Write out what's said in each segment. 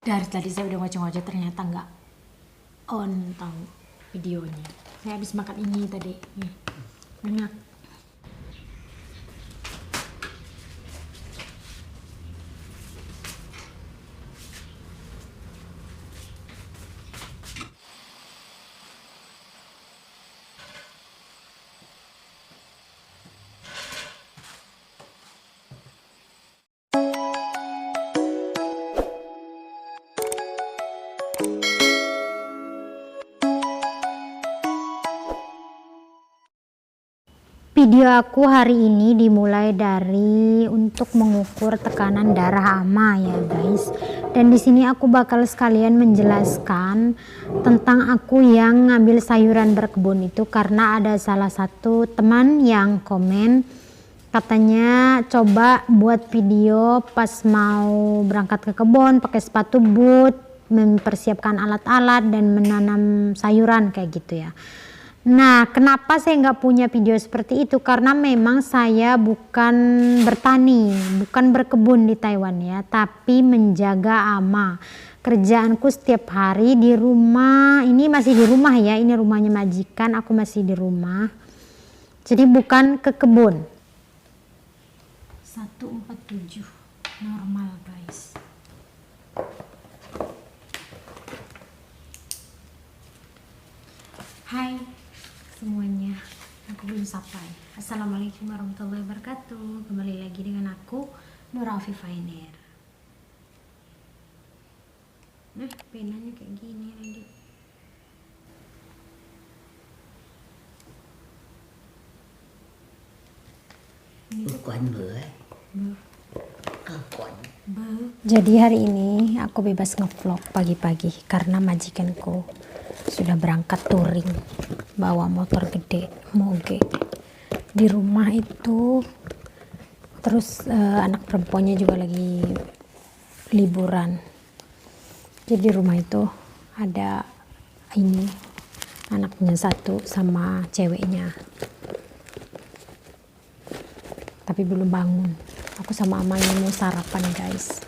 Dari tadi saya udah ngoceh-ngoceh ternyata nggak on tahu videonya. Saya habis makan ini tadi. Nih, enak. Video aku hari ini dimulai dari untuk mengukur tekanan darah ama ya guys. Dan di sini aku bakal sekalian menjelaskan tentang aku yang ngambil sayuran berkebun itu karena ada salah satu teman yang komen katanya coba buat video pas mau berangkat ke kebun pakai sepatu boot, mempersiapkan alat-alat dan menanam sayuran kayak gitu ya. Nah, kenapa saya nggak punya video seperti itu? Karena memang saya bukan bertani, bukan berkebun di Taiwan ya, tapi menjaga ama. Kerjaanku setiap hari di rumah, ini masih di rumah ya, ini rumahnya majikan, aku masih di rumah. Jadi bukan ke kebun. 147 normal guys. Hai semuanya, aku belum sampai. Assalamualaikum warahmatullahi wabarakatuh. Kembali lagi dengan aku Nura Afifainer. Nah, penanya kayak gini lagi. Jadi hari ini aku bebas ngevlog pagi-pagi karena majikanku sudah berangkat touring bawa motor gede moge di rumah itu. Terus anak perempuannya juga lagi liburan. Jadi di rumah itu ada ini anaknya satu sama ceweknya, tapi belum bangun. Aku sama amanya mau sarapan guys.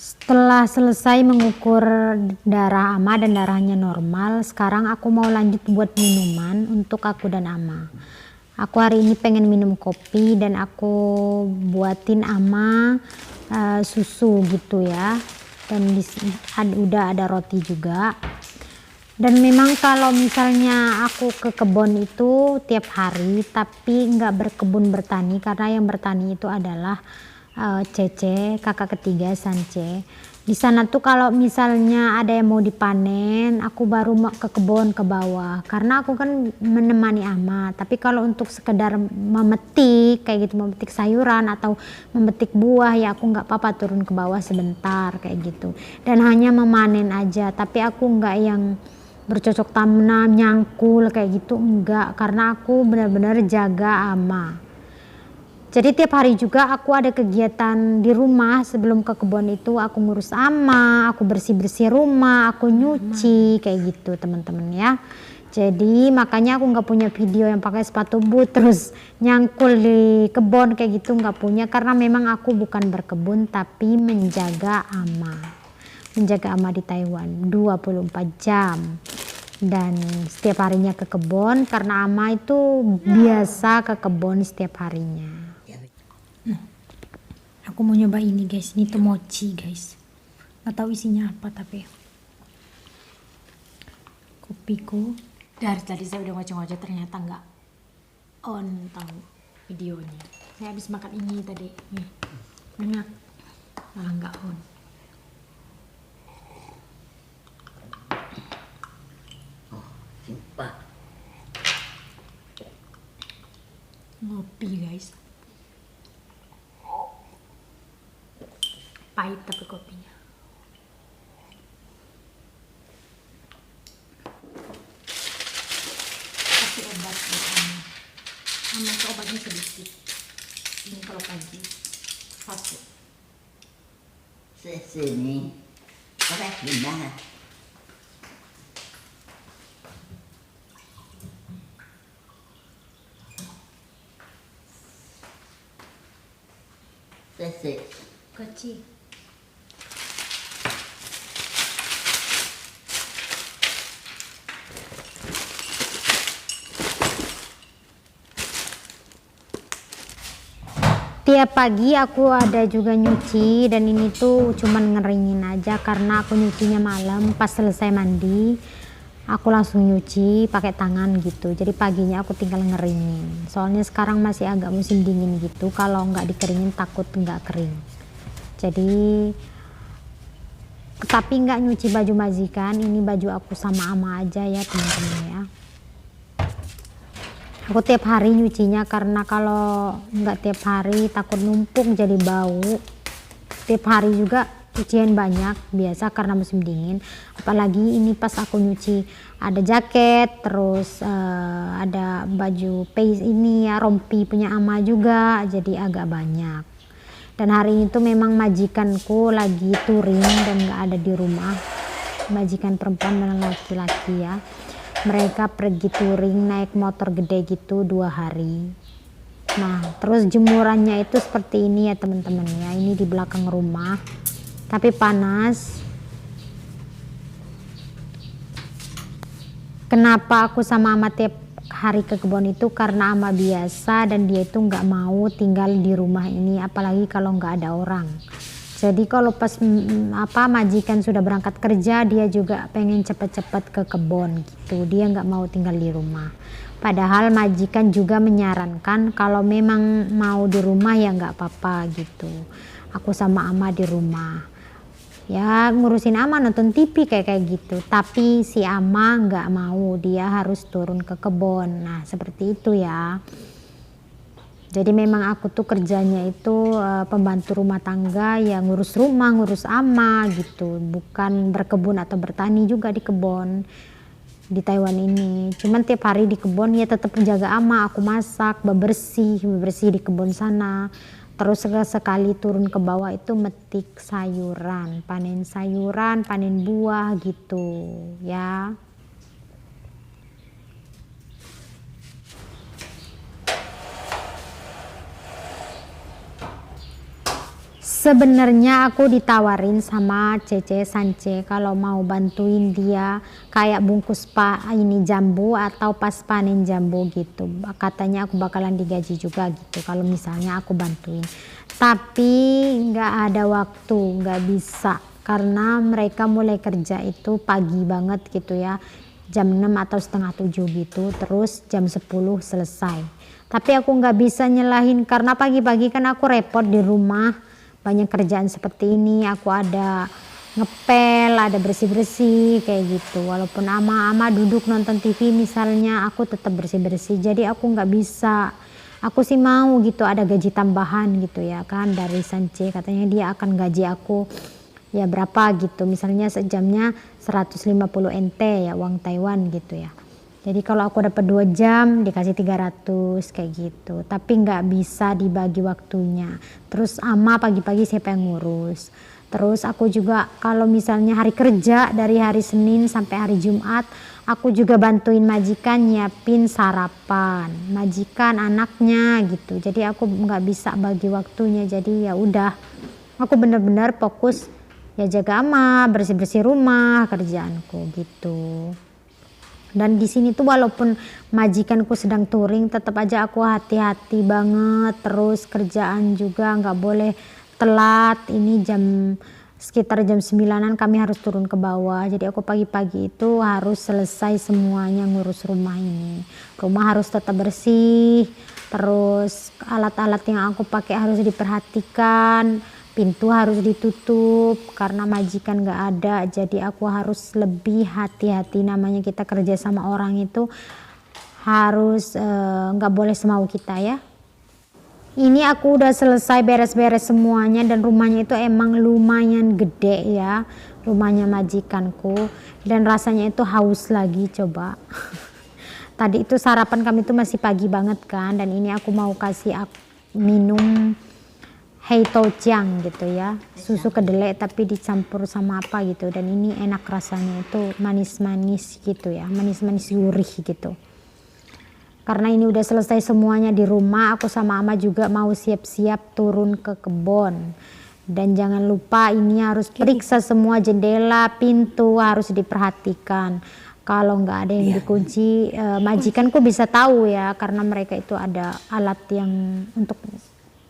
Setelah selesai mengukur darah ama dan darahnya normal, sekarang aku mau lanjut buat minuman untuk aku dan ama. Aku hari ini pengen minum kopi dan aku buatin ama susu gitu ya. Dan udah ada roti juga. Dan memang kalau misalnya aku ke kebun itu tiap hari, tapi nggak berkebun bertani karena yang bertani itu adalah Cece, kakak ketiga Sance. Di sana tuh kalau misalnya ada yang mau dipanen, aku baru ke kebun ke bawah karena aku kan menemani ama. Tapi kalau untuk sekedar memetik kayak gitu, memetik sayuran atau memetik buah ya aku nggak apa-apa turun ke bawah sebentar kayak gitu. Dan hanya memanen aja, tapi aku nggak yang bercocok tanam nyangkul kayak gitu enggak, karena aku benar-benar jaga ama. Jadi tiap hari juga aku ada kegiatan di rumah. Sebelum ke kebun itu aku ngurus ama, aku bersih-bersih rumah, aku nyuci kayak gitu teman-teman ya. Jadi makanya aku nggak punya video yang pakai sepatu boot terus nyangkul di kebun kayak gitu, nggak punya karena memang aku bukan berkebun tapi menjaga ama. Menjaga ama di Taiwan 24 jam. Dan setiap harinya ke kebun karena ama itu biasa ke kebun setiap harinya. Aku mau nyoba ini guys, ini tuh mochi guys, nggak tahu isinya apa tapi kopiku. Dari tadi saya udah ngoceh-ngoceh ternyata nggak on tahu videonya. Saya habis makan ini tadi, nih enak, malah nggak on. Ngopi guys, pahit tapi kopinya. Kasih obat buat ama itu obatnya sedikit. Ini kalau pagi satu. Sini obat gimana? Sesi kecil. Tiap pagi aku ada juga nyuci, dan ini tuh cuman ngeringin aja karena aku nyucinya malam. Pas selesai mandi aku langsung nyuci pakai tangan gitu, jadi paginya aku tinggal ngeringin. Soalnya sekarang masih agak musim dingin gitu, kalau nggak dikeringin takut nggak kering. Jadi tapi nggak nyuci baju majikan, ini baju aku sama ama aja ya teman-teman ya. Aku tiap hari nyucinya karena kalau nggak tiap hari takut numpuk jadi bau. Tiap hari juga cucian banyak, biasa karena musim dingin. Apalagi ini pas aku nyuci ada jaket, terus ada baju ini ya, rompi punya ama juga, jadi agak banyak. Dan hari ini tuh memang majikanku lagi touring dan nggak ada di rumah. Majikan perempuan dan laki-laki ya. Mereka pergi touring naik motor gede gitu 2 hari. Nah terus jemurannya itu seperti ini ya teman-teman ya, ini di belakang rumah tapi panas. Kenapa aku sama ama tiap hari ke kebun itu karena ama biasa dan dia itu nggak mau tinggal di rumah ini apalagi kalau nggak ada orang. Jadi kalau pas majikan sudah berangkat kerja, dia juga pengen cepet-cepet ke kebun gitu. Dia nggak mau tinggal di rumah. Padahal majikan juga menyarankan kalau memang mau di rumah ya nggak apa-apa gitu. Aku sama ama di rumah. Ya ngurusin ama nonton TV kayak gitu. Tapi si ama nggak mau, dia harus turun ke kebun. Nah seperti itu ya. Jadi memang aku tuh kerjanya itu pembantu rumah tangga ya, ngurus rumah, ngurus ama gitu, bukan berkebun atau bertani juga di kebun di Taiwan ini. Cuman tiap hari di kebun ya tetap menjaga ama, aku masak, bebersih di kebun sana. Terus sekali turun ke bawah itu metik sayuran, panen buah gitu ya. Sebenarnya aku ditawarin sama Cece Sance kalau mau bantuin dia kayak bungkus ini jambu atau pas panen jambu gitu. Katanya aku bakalan digaji juga gitu kalau misalnya aku bantuin. Tapi nggak ada waktu, nggak bisa karena mereka mulai kerja itu pagi banget gitu ya. Jam 6 atau setengah 7 gitu, terus jam 10 selesai. Tapi aku nggak bisa nyelahin karena pagi-pagi kan aku repot di rumah. Banyak kerjaan seperti ini, aku ada ngepel, ada bersih-bersih kayak gitu. Walaupun ama duduk nonton TV misalnya, aku tetap bersih-bersih. Jadi aku nggak bisa. Aku sih mau gitu ada gaji tambahan gitu ya kan dari Sance. Katanya dia akan gaji aku ya berapa gitu. Misalnya sejamnya 150 NT ya, uang Taiwan gitu ya. Jadi kalau aku dapat 2 jam dikasih 300 kayak gitu. Tapi nggak bisa dibagi waktunya. Terus ama pagi-pagi siapa yang ngurus. Terus aku juga kalau misalnya hari kerja dari hari Senin sampai hari Jumat, aku juga bantuin majikan nyiapin sarapan. Majikan anaknya gitu. Jadi aku nggak bisa bagi waktunya. Jadi ya udah, aku benar-benar fokus ya jaga ama, bersih-bersih rumah, kerjaanku gitu. Dan di sini tuh walaupun majikanku sedang touring, tetap aja aku hati-hati banget. Terus kerjaan juga nggak boleh telat. Ini sekitar jam 9-an kami harus turun ke bawah. Jadi aku pagi-pagi itu harus selesai semuanya ngurus rumah ini. Rumah harus tetap bersih. Terus alat-alat yang aku pakai harus diperhatikan. Pintu harus ditutup karena majikan nggak ada, jadi aku harus lebih hati-hati. Namanya kita kerja sama orang itu harus nggak boleh semau kita ya. Ini aku udah selesai beres-beres semuanya dan rumahnya itu emang lumayan gede ya, rumahnya majikanku, dan rasanya itu haus lagi coba. Tadi itu sarapan kami itu masih pagi banget kan, dan ini aku mau kasih minum hei toujiang gitu ya, susu kedelai tapi dicampur sama apa gitu, dan ini enak rasanya itu manis-manis gitu ya, manis-manis gurih gitu. Karena ini udah selesai semuanya di rumah, aku sama ama juga mau siap-siap turun ke kebun. Dan jangan lupa ini harus periksa semua jendela, pintu harus diperhatikan. Kalau nggak ada yang dikunci, majikanku bisa tahu ya, karena mereka itu ada alat yang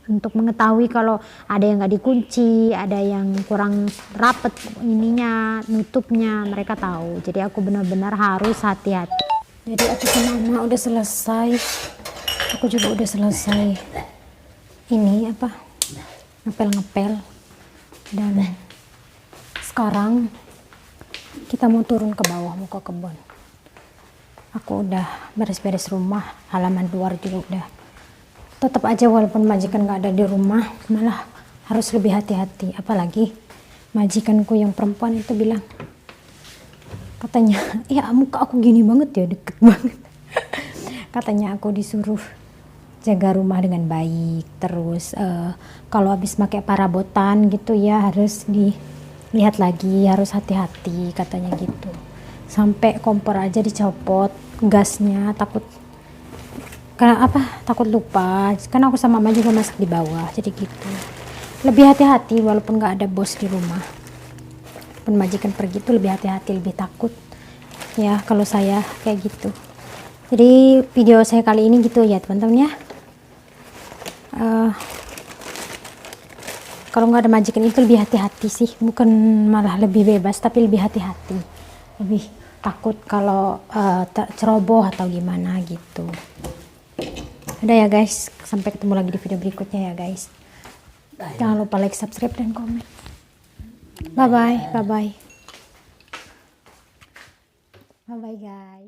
untuk mengetahui kalau ada yang nggak dikunci, ada yang kurang rapet ininya, nutupnya, mereka tahu. Jadi aku benar-benar harus hati-hati. Jadi aku sama Mama udah selesai, aku juga udah selesai. Ini apa? Ngepel-ngepel. Dan sekarang kita mau turun ke bawah, mau ke kebun. Aku udah beres-beres rumah, halaman luar juga udah. Tetap aja walaupun majikan gak ada di rumah, malah harus lebih hati-hati. Apalagi majikanku yang perempuan itu bilang, katanya, ya muka aku gini banget ya, deket banget. Katanya aku disuruh jaga rumah dengan baik, terus kalau habis pakai perabotan gitu ya harus dilihat lagi, harus hati-hati katanya gitu. Sampai kompor aja dicopot gasnya, takut lupa, karena aku sama Mama juga masak di bawah, jadi gitu. Lebih hati-hati walaupun nggak ada bos di rumah, walaupun majikan pergi tuh lebih hati-hati, lebih takut ya kalau saya kayak gitu. Jadi video saya kali ini gitu ya teman-teman ya. Kalau nggak ada majikan itu lebih hati-hati sih, bukan malah lebih bebas, tapi lebih hati-hati, lebih takut kalau ceroboh atau gimana gitu. Udah ya guys, sampai ketemu lagi di video berikutnya ya guys. Jangan lupa like, subscribe, dan komen. Bye bye, bye bye, bye bye guys.